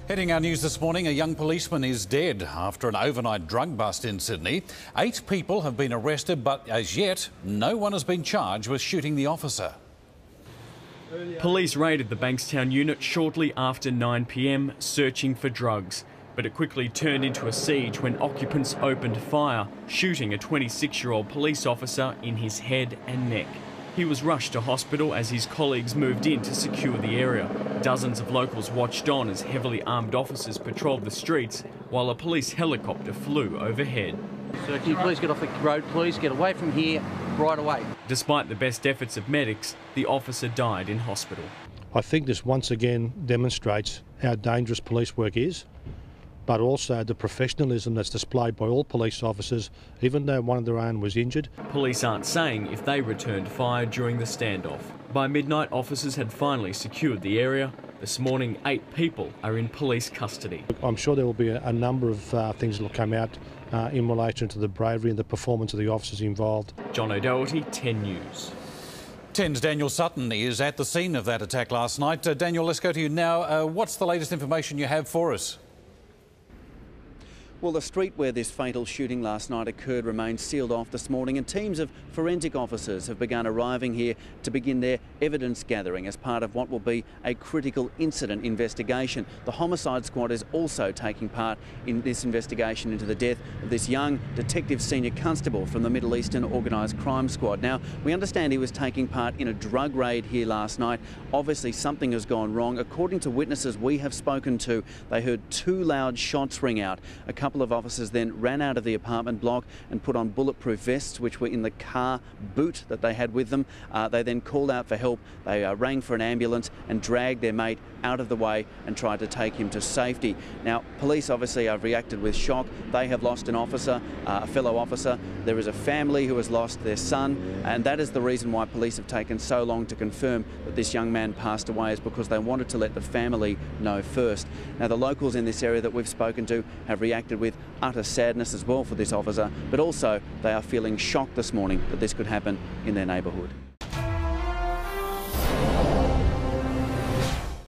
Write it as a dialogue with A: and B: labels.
A: Heading our news this morning, a young policeman is dead after an overnight drug bust in Sydney. 8 people have been arrested, but as yet, no one has been charged with shooting the officer.
B: Police raided the Bankstown unit shortly after 9 p.m, searching for drugs. But it quickly turned into a siege when occupants opened fire, shooting a 26-year-old police officer in his head and neck. He was rushed to hospital as his colleagues moved in to secure the area. Dozens of locals watched on as heavily armed officers patrolled the streets while a police helicopter flew overhead.
C: So can you please get off the road, please? Get away from here right away.
B: Despite the best efforts of medics, the officer died in hospital.
D: I think this once again demonstrates how dangerous police work is, but also the professionalism that's displayed by all police officers, even though one of their own was injured.
B: Police aren't saying if they returned fire during the standoff. By midnight, officers had finally secured the area. This morning, 8 people are in police custody. I'm
D: sure there will be a number of things that will come out in relation to the bravery and the performance of the officers involved.
B: John O'Doherty, 10 News.
A: 10's Daniel Sutton is at the scene of that attack last night. Daniel, let's go to you now. What's the latest information you have for us?
E: Well, the street where this fatal shooting last night occurred remains sealed off this morning, and teams of forensic officers have begun arriving here to begin their evidence gathering as part of what will be a critical incident investigation. The homicide squad is also taking part in this investigation into the death of this young detective senior constable from the Middle Eastern Organised Crime Squad. Now, we understand he was taking part in a drug raid here last night. Obviously, something has gone wrong. According to witnesses we have spoken to, they heard 2 loud shots ring out. A couple of officers then ran out of the apartment block and put on bulletproof vests which were in the car boot that they had with them. They then called out for help. They rang for an ambulance and dragged their mate out of the way and tried to take him to safety. Now, police obviously have reacted with shock. They have lost an officer, a fellow officer. There is a family who has lost their son, and that is the reason why police have taken so long to confirm that this young man passed away, is because they wanted to let the family know first. Now, the locals in this area that we've spoken to have reacted with utter sadness as well for this officer, but also they are feeling shocked this morning that this could happen in their neighbourhood.